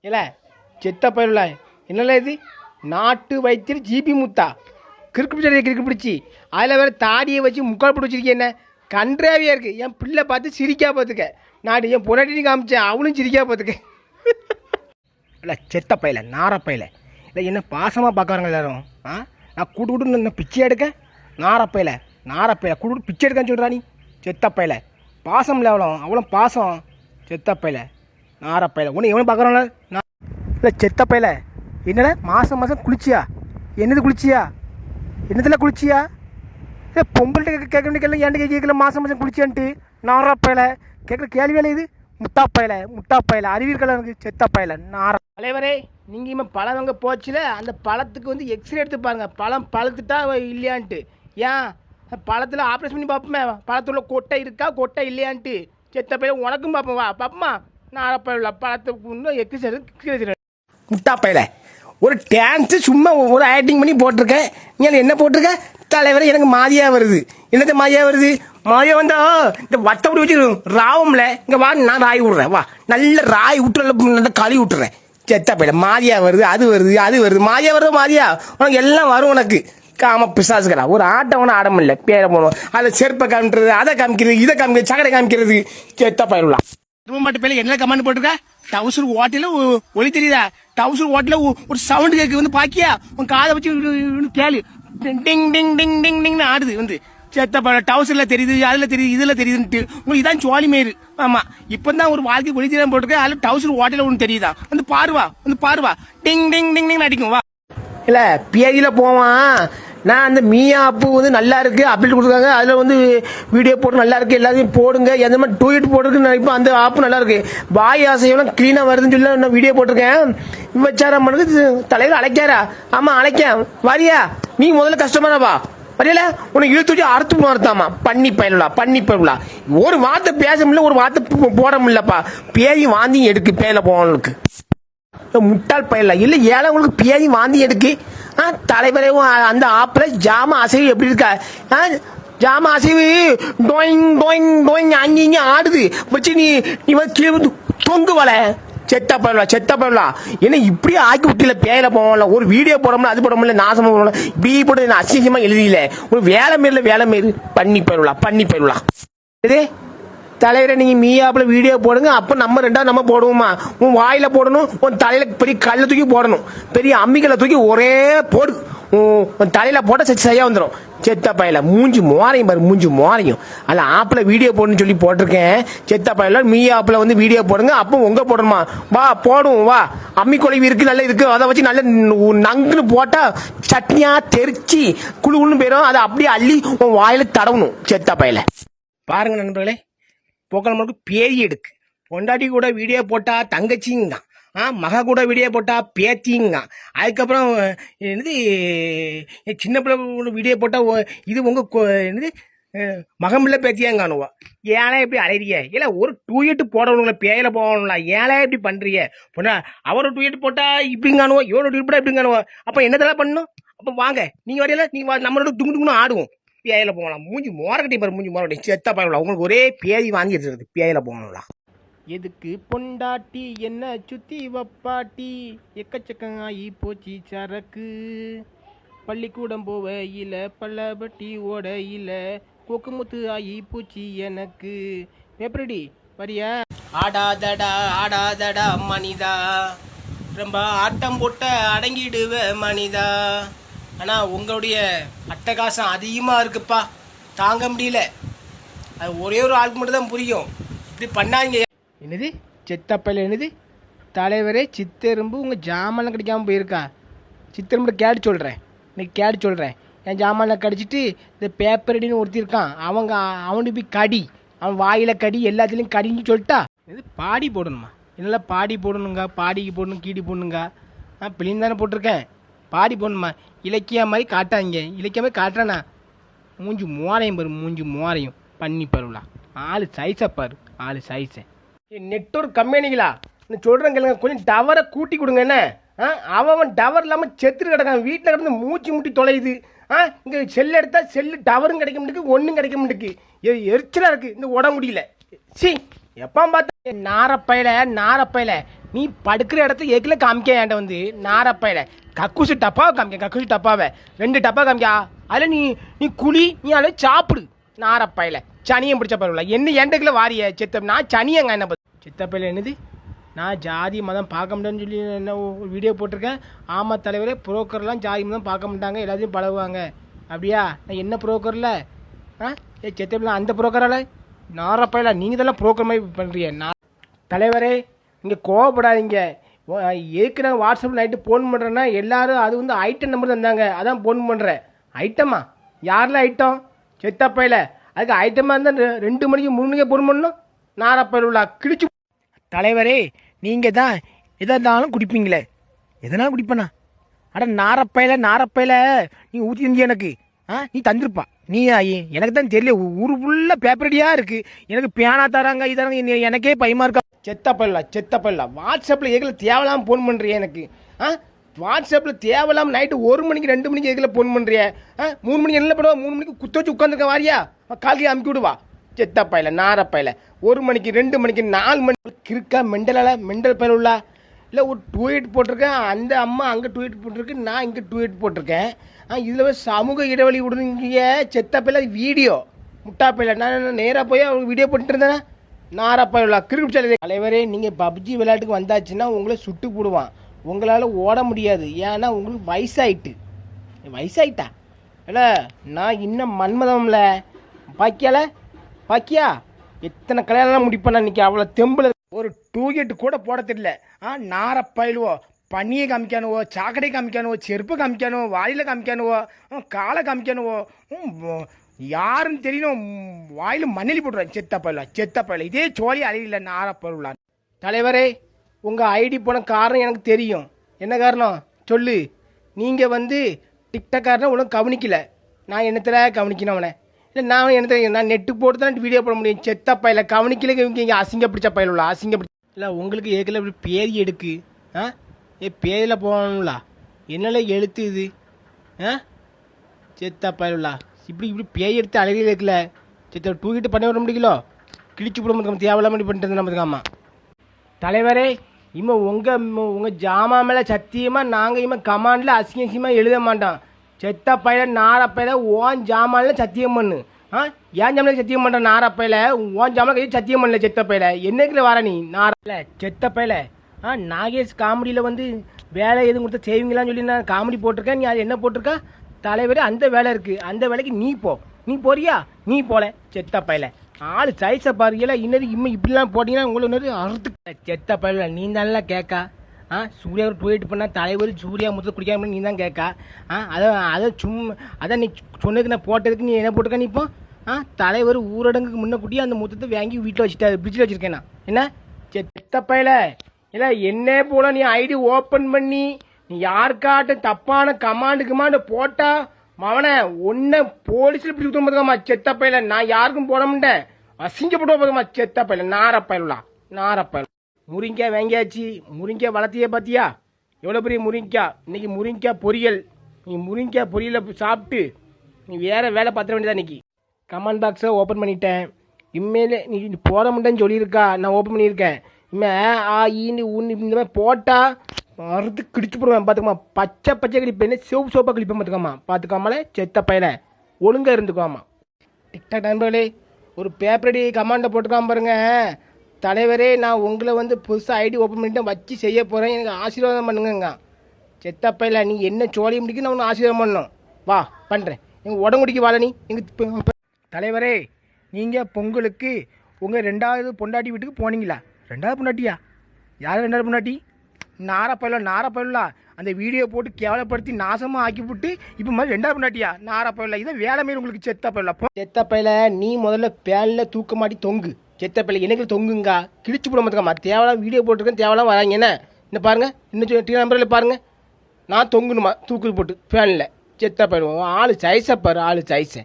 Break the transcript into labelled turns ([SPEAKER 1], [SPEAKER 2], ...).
[SPEAKER 1] இல்லை செத்த பயிரில் என்னல இது நாட்டு வைத்தியர் ஜிபி முத்தா கிறுக்கு பிடிச்சி அதில் வேறு தாடியை வச்சு முக்கால் போட்டு வச்சிருக்கேன். என்ன கன்றாவியாக இருக்குது. என் பிள்ளை பார்த்து சிரிக்கா பார்த்துக்க. நான் என் பொண்டாட்டி காமிச்சேன், அவளும் சிரிக்கா பார்த்துக்க. இல்லை செத்த பயில நாரப்பயில இல்லை என்ன பாசமாக பார்க்குறாங்க எல்லாரும். நான் கூட்டு இந்த பிச்சை எடுக்க நாரப்பயில கூட்டு பிச்சை எடுக்கான்னு சொல்கிறா நீ. செத்த பயில பாசம் இல்லை அவ்வளோ பாசம். செத்த பயில நாரப்பயில ஒன்று எவனும் பார்க்குறாங்கள நான். இல்லை செத்த பயில என்னடா மாதம் குளிச்சியா? என்னது குளிச்சியா? என்னதில் குளிச்சியா? இல்லை பொங்கல்கிட்ட கேட்க வேண்டிய ஏன்ட்டு கேட்கல மாதம் குளிச்சியான்ட்டு. நாரப்பயில கேட்குற கேள்வியால இது. முட்டாப்பயில அறிவியல் எனக்கு செத்த பயில நார. தலைவரே நீங்கள் இவன் பழம் வாங்க போச்சுல, அந்த பழத்துக்கு வந்து எக்ஸ்ரே எடுத்து பாருங்கள், பழம் பழுத்துட்டா இல்லையான்ட்டு. ஏன் பழத்தில் ஆப்ரேஷன் பண்ணி பார்ப்போமே, பழத்துல கொட்டை இருக்கா கொட்டை இல்லையான்ட்டு. செத்த பயில உனக்கும் பார்ப்போம், வா பார்ப்போமா. நாரப்பயில பழத்துக்கு எக்ஸ்ரே. முட்டாப்பயில ஒரு டான்ஸு சும்மா ஒரு ஆக்டிங் பண்ணி போட்டிருக்கேன். நீ என்ன போட்டிருக்க? தலைவரை எனக்கு மாதியாக வருது. என்னது மாதியாக வருது? மாதியாக வந்தா இந்த வட்டப்படி வச்சு ராவம்ல இங்கே வா, நான் ராய் விட்றேன், வா நல்ல ராய் விட்டுறல, நல்ல களி விட்டுறேன். செத்த பயில மாதியாக வருது, அது வருது மாதியாக வருது. மாதியா உனக்கு எல்லாம் வரும் உனக்கு. காம பிசாசுக்கிறா ஒரு ஆட்டம் ஒன்றும் ஆடம் இல்லை. பேரை போகணும் அதில் செருப்பை காமிக்கிறது, அதை காமிக்கிறது, இதை காமிக்கிறது, சகடை காமிக்கிறது. செத்த பயிலாம் மட்டும் பேர் என்ன கமெண்ட் போட்டிருக்க? டவுசர் ஓட்டில ஒளி தெரியுதா? டவுசர் ஓட்டில ஒரு சவுண்ட் கேட்கு வந்து பாக்கியா? உன் காதை வச்சு கேளு. டிங் டிங் டிங் டிங் டிங்னு ஆடுது வந்து. செத்த பழ டவுசர்ல தெரியுது, அதுல தெரியுது, இதுல தெரியுதுன்ட்டு உங்களுக்கு இதான் சோழி மேரு. ஆமா இப்பதான் ஒரு வாழ்க்கை ஒளி தெரியாம போட்டிருக்க. அதுல டவுசர் ஓட்டில ஒன்று தெரியுதா? வந்து பாருவா டிங் டிங் டிங் டிங் அடிக்கும். வா இல்ல பேதியில போவான். நான் அந்த மீயா ஆப்பு வந்து நல்லா இருக்கு அப்டேட் கொடுத்துருக்காங்க. அதில் வந்து வீடியோ போட்டு நல்லா இருக்கு, எல்லாத்தையும் போடுங்க. எந்த மாதிரி டூயிட் போட்டுருக்குன்னு நினைப்போம். அந்த ஆப்பு நல்லா இருக்கு. வாய் ஆசையெல்லாம் கிளீனாக வருதுன்னு சொல்லி நான் வீடியோ போட்டிருக்கேன். விபச்சாரம் பண்ணுறது தலைவர் அழைக்காரா? ஆமாம் அழைக்கேன். வரியா? நீ முதல்ல கஷ்டமானவா வரையில உனக்கு இழுத்து வச்சு அறுத்து அறுத்தாமா. பண்ணி பயிலா ஒரு வார்த்தை பேச முடியல, ஒரு வார்த்தை போட முடியலப்பா. பேய் வாந்தி எடுக்கு பேயில போவனுக்கு. முட்டாள் பயில இல்லை ஏழை உங்களுக்கு பேய் வாந்தி எடுக்கு. தலைவரே அந்த ஆப்பில் ஜாம அசைவு எப்படி இருக்கா? ஜாம அசைவு டோயிங் டோயிங் டோயிங் அங்கே ஆடுது வச்சு நீ கீழே தொங்கு வல. செத்த பயிலா என்ன இப்படியே ஆக்கி விட்டில பேயில போகல. ஒரு வீடியோ போட அது போட முடியல, நாசமா போடல. இப்படி போட்டு அசிங்கமா எழுதியில ஒரு வேலை மாரி பண்ணி பயிலா. இதே தலைவரை நீங்க மீயாப்புல வீடியோ போடுங்க. அப்ப நம்ம ரெண்டாவது நம்ம போடுவோமா? உன் வாயில போடணும், உன் தலையில பெரிய கல்ல தூக்கி போடணும், பெரிய அம்மிகளை தூக்கி ஒரே போடு. உன் தலையில போட்ட சரியா வந்துடும். செத்த பயில மூஞ்சி மோரையும் பாரு, மூஞ்சி மோரையும். அல்ல ஆப்பிள வீடியோ போடணும்னு சொல்லி போட்டிருக்கேன். செத்த பயில மீ ஆப்பிள வந்து வீடியோ போடுங்க. அப்போ உங்க போடணுமா? வா போடுவோம் வா. அம்மி குழவி இருக்கு, நல்லா இருக்கு. அதை வச்சு நல்ல நங்குன்னு போட்டா சட்னியா தெரிச்சு குழுன்னு போயிடும். அதை அப்படியே அள்ளி உன் வாயில தடவணும். செத்த பயில பாருங்க நண்பர்களே, போக்கல் பேய் எடுக்கு. பொண்டாட்டி கூட வீடியோ போட்டா தங்கச்சிங்க, மக கூட வீடியோ போட்டா பேத்திங்க. அதுக்கப்புறம் என்னது சின்ன பிள்ளை வீடியோ போட்டா இது உங்க என்னது மகமில்ல பேத்தியாங்க காணுவா. ஏழை எப்படி அலைறிய? இல்லை ஒரு 2 போடணுங்கள பேயில போகணுங்களா? ஏழை எப்படி பண்றீங்க? பொண்ணா அவரு 2 போட்டா இப்படிங்க காணுவா, இவரோட 2 போட்டா இப்படிங்க காணுவா. அப்ப என்னதெல்லாம் பண்ணணும்? அப்ப வாங்க நீங்க வரையில நீங்க நம்மளோட துங்குன்னு ஆடுவோம். பேயில போகலாம். மூஞ்சி மோரக்கட்டி பாரு, மூஞ்சி மோரக்கட்டி. செத்தா பாருங்களா உங்களுக்கு ஒரே பேதி வாங்கி எடுத்துருது. பேயில போகணும்ல. எதுக்கு பொண்டாட்டி என்ன சுத்தி வப்பாட்டி, எக்கச்சக்கம் ஆகி போச்சு சரக்கு. பள்ளிக்கூடம் போவையில பல்லபட்டி ஓடையில கொக்குமுத்து ஆகி பூச்சி எனக்கு. எப்படி வரியா? ஆடாதடா மனிதா, ரொம்ப ஆட்டம் போட்ட அடங்கிடுவ மனிதா. ஆனால் உங்களுடைய அட்டகாசம் அதிகமாக இருக்குப்பா, தாங்க முடியல. அது ஒரே ஒரு ஆளுக்கு மட்டும் தான் புரியும். இப்படி பண்ணாங்க. என்னது செத்தப்பையில் என்னது தலைவரே சித்தெரும்பு உங்கள் ஜாமான்லாம் கிடைக்காம போயிருக்கா. சித்தெரும்பு கேட்டு சொல்கிறேன், இன்னைக்கு கேட்டு சொல்கிறேன். என் ஜாமான்லாம் கடிச்சிட்டு இந்த பேப்பர் அடின்னு ஒருத்திருக்கான். அவனுக்கு போய் கடி, அவன் வாயில் கடி, எல்லாத்துலேயும் கடின்னு சொல்லிட்டா. இது பாடி போடணுமா? என்னெல்லாம் பாடி போடணுங்க, பாடிக்கு போடணும், கீடி போடணுங்க. நான் பிள்ளைங்க தானே போட்டிருக்கேன். பாடி போடணுமா? இலக்கியா மாதிரி காட்டாங்க. இலக்கிய மாதிரி காட்டுறானா? மூஞ்சி மோரையும் பாரு, மூஞ்சி மோரையும் பண்ணி பாருங்களா. ஆளு சைஸை பாரு, ஆளு சைஸை. நெட்வொர்க் கம்பெனிங்களா சொல்கிறேன் கேளுங்க, கொஞ்சம் டவரை கூட்டி கொடுங்க. என்ன அவன் டவர் இல்லாமல் செத்துட்டு கிடக்கான். வீட்டில் கிடந்து மூச்சு முட்டி தொலையுது. இங்கே செல் எடுத்தால் செல்லு டவரும் கிடைக்க மாட்டேக்கு, ஒன்றும் கிடைக்க மாட்டேக்கு. எரிச்சலாக இருக்குது இந்த உட முடியல. சி எப்போ பார்த்தா நாரப்பையில நீ படுக்கிற இடத்த ஏக்கில் காமிக்க ஏன்ட்ட வந்து நாரப்பையில கக்கூசு டப்பாவை காமிக்க கக்கூசு டப்பாவை 2 டப்பா காமிக்கா அதில் நீ குழி நீ அதில் சாப்பிடு நாரப்பையில சனியம் பிடிச்ச பரவாயில்ல என்ன எண்டக்குள்ள வாரிய சித்தப்ப நான் சனியங்க என்ன சித்தப்பையில என்னது நான் ஜாதி மதம் பார்க்க முடியாதுன்னு சொல்லி என்ன ஒரு வீடியோ போட்டிருக்கேன். ஆமாம் தலைவரே, புரோக்கர்லாம் ஜாதி மதம் பார்க்க மாட்டாங்க, எல்லாத்தையும் பழகுவாங்க. அப்படியா? நான் என்ன புரோக்கரில் சித்தப்பில் அந்த புரோக்கரால் நாரப்பையில நீங்கள் இதெல்லாம் புரோக்கர் மாதிரி பண்ணுறீங்க. நான் தலைவரே இங்கே கோவப்படாதீங்க. எதுக்கு நான் வாட்ஸ்அப்பில் நைட்டு ஃபோன் பண்ணுறேன்னா எல்லோரும் அது வந்து ஐட்டம் நம்பர் தந்தாங்க, அதான் ஃபோன் பண்ணுறேன். ஐட்டமா? யாரில் ஐட்டம்? செத்தப்பையில். அதுக்கு ஐட்டமாக இருந்தால் 2 மணிக்கு 3 மணிக்கே ஃபோன் பண்ணணும். நாரப்பையில் உள்ள கிழிச்சு. தலைவரே நீங்கள் தான் எதாக இருந்தாலும் குடிப்பீங்களே, எதனாலும் குடிப்பண்ணா. அட நாரப்பையில் நீ ஊற்றி தந்தி எனக்கு நீ தந்திருப்பா. நீ எனக்கு தான் தெரியல, ஊரு ஃபுல்லாக பேப்பரடியாக இருக்குது. எனக்கு பேனா தராங்க இதாங்க, எனக்கே பயமாக இருக்கா. செத்தப்பையில வாட்ஸ்அப்பில் எதில் தேவையில்லாமல் ஃபோன் பண்ணுறிய எனக்கு. வாட்ஸ்அப்பில் தேவையில்லாமல் நைட்டு 1 மணிக்கு 2 மணிக்கு எதில் ஃபோன் பண்ணுறிய. 3 மணிக்கு என்ன பண்ணுவா? 3 மணிக்கு குத்த வச்சு உட்காந்துருக்க வாரியா? காலைக்கு அமுக்கி விடுவா. செத்தப்பையில நாரப்பையில 1 மணிக்கு 2 மணிக்கு 4 மணி கிறுக்கா மெண்டல் பயில உள்ளா. இல்லை ஒரு ட்வீட் போட்டிருக்கேன், அந்த அம்மா அங்கே ட்வீட் போட்டிருக்கு, நான் இங்கே ட்வீட் போட்டிருக்கேன். இதில் சமூக இடைவெளி விடுங்க. செத்தப்பையில வீடியோ முட்டாப்பையில நான் நேராக போய் அவங்க வீடியோ போட்டு இருந்தேன். நாரப்பையில கிரிக்கெட் தலைவரே, நீங்கள் பப்ஜி விளையாட்டுக்கு வந்தாச்சுன்னா உங்களை சுட்டு போடுவான். உங்களால் ஓட முடியாது, ஏன்னா உங்களுக்கு வயசாயிட்டா இல்லை. நான் இன்னும் மன்மதம்ல பாக்கியா எத்தனை கல்யாணம் முடிப்பேன் இன்னைக்கு. அவ்வளோ தெம்புல ஒரு 2 கூட போட தெரியல. நாரப்பயிலுவோ, பனியை காமிக்கானுவோ, சாக்கடை காமிக்கானுவோ, செருப்பு காமிக்கானுவோ, வாயில காமிக்கானுவோ, காலை காமிக்கானுவோ, யாருன்னு தெரியணும். வாயில மண்ணெலி போட்டுருவேன். செத்தப்பயில இதே சோழி அழியில நாரப்பயிலா. தலைவரே, உங்கள் ஐடி போன காரணம் எனக்கு தெரியும். என்ன காரணம் சொல்லு. நீங்கள் வந்து டிக்டாக்காரனை உனக்கு கவனிக்கல. நான் என்னத்தில் கவனிக்கணும் அவனை? இல்லை நான் என்ன, நான் நெட்டு போட்டு தான் வீடியோ போட முடியும். செத்தப்பையில கவனிக்கல. இங்கே அசிங்க பிடிச்ச பயிலுள்ள அசிங்க பிடிச்ச இல்லை. உங்களுக்கு ஏற்கனவே இப்படி பேதி எடுக்கு. பேதியில் போகணும்ல. என்னல எழுத்து இது? செத்தப்பயிலுள்ளா இப்படி பேய் எடுத்து அழகில் இருக்குல்ல. செத்த 2 பண்ணி வர முடியலோ. கிழிச்சு போட முடியும். தேவையில்லாம பண்ணிட்டு நமக்கு. ஆமாம் தலைவரே, உங்கள் ஜாமா மேலே சத்தியமாக நாங்கள் கமாண்டில் அசிங்கமாக எழுத மாட்டோம். செத்தப்பையில நாரப்பையில ஓன் ஜாமான்ல சத்தியம் பண்ணு. ஏன் ஜாமான் சத்தியம் பண்ற? நாரப்பையில ஓன் ஜாமான் கை சத்தியம் பண்ணல. செத்தப்பையில என்னைக்குல வர நீ நாரப்பையில செத்தப்பையில. நாகேஷ் காமெடியில் வந்து வேலை எதுவும் கொடுத்தா செய்வீங்களான்னு சொல்லி நான் காமெடி போட்டிருக்கேன். நீ அது என்ன போட்டிருக்கா? தலைவர் அந்த வேலை இருக்குது, அந்த வேலைக்கு நீ போறியா? நீ போல. செத்தப்பையில ஆளு சைஸை பாருங்களா. இன்னும் இப்படிலாம் போட்டீங்கன்னா உங்களுக்கு இன்னொரு அறுத்து. செத்தப்பையில நீ நல்லா கேட்கா. சூர்யா ஒரு ட்வீட் பண்ணால் தலைவர் சூர்யா முதல்ல குடிக்காம நீ தான் கேட்கா. அதை அதான் நீ சொன்னதுக்கு நான் போட்டதுக்கு நீ என்ன போட்டுக்க? நீ இப்போ தலைவர் ஊரடங்குக்கு முன்ன கூட்டி அந்த முத்தத்தை வாங்கி வீட்டில் வச்சுட்டாரு, ஃப்ரிட்ஜில் வச்சுருக்கேன் நான். என்ன செத்தப்பையில இல்லை என்ன போல நீ ஐடி ஓப்பன் பண்ணி நீ யாருக்காட்டும் தப்பான கமாண்டு போட்டா மவனை ஒன்ன போலீஸில் பிடிச்சி கொடுத்துருமா. செத்தப்பையில நான் யாருக்கும் போட மாட்டேன். அசிங்கப்பட்டு போதுமா. செத்தப்பையில நாரப்பையில முருங்கைக்காய் வாங்கியாச்சு. முருங்கைக்காய் வளர்த்தியே பார்த்தியா? எவ்வளோ பெரிய முருங்கைக்காய். இன்னைக்கு முருங்கைக்காய் பொரியல். நீ முருங்கைக்காய் பொரியலை சாப்பிட்டு நீ வேறு வேலை பார்த்துட வேண்டியதான். இன்னைக்கு கமெண்ட் பாக்ஸை ஓப்பன் பண்ணிட்டேன். இனிமேல் நீ போட முடியன்னு சொல்லியிருக்கா, நான் ஓப்பன் பண்ணியிருக்கேன். இனிமேல் இந்த மாதிரி போட்டால் அறுத்து கிடிச்சு போடுவேன். பார்த்துக்கோமா. பச்சை கழிப்பேன், சோப்பாக கழிப்பேன். பார்த்துக்காமலே செத்தப்பையில ஒழுங்காக இருந்துக்குவாமா. டிக்டாக் நண்பர்களே, ஒரு பேப்பரடி கமாண்டை போட்டுக்காம பாருங்க. தலைவரே, நான் உங்களை வந்து புதுசாக ஐடி ஓப்பன் பண்ணிட்டு வச்சு செய்ய போகிறேன், எனக்கு ஆசீர்வாதம் பண்ணுங்க. செத்தப்பையில நீ என்ன சோழிய முடிக்க நான் உன்னை ஆசீர்வாதம் பண்ணணும். வா பண்ணுறேன். எங்கள் உடம்புடிக்கு வாழ நீ எங்கள் தலைவரே. நீங்கள் பொங்கலுக்கு உங்கள் 2வது பொண்டாட்டி வீட்டுக்கு போனீங்களா? 2வது பொண்டாட்டியா? யார் 2வது பொண்டாட்டி? நாரப்பயிலா அந்த வீடியோ போட்டு கேவலப்படுத்தி நாசமாக ஆக்கிவிட்டு இப்போ மாதிரி 2வது பொண்டாட்டியா? நாரப்பயிலா இதை வேலை மாரி உங்களுக்கு. செத்தப்பையில நீ முதல்ல பேனில் தூக்க மாட்டி தொங்கு. செத்தப்பையில எனக்கு தொங்குங்க. கிழிச்சு போட மாட்டேங்கம்மா. தேவலாம் வீடியோ போட்டிருக்கேன், தேவலாம் வராங்க. என்ன இந்த பாருங்க, இன்னும் டீ நம்பரில் பாருங்க. நான் தொங்குணுமா தூக்கு போட்டு ஃபேனில். செத்தப்பையில ஆளு சைஸை பாரு, ஆளு சைஸை.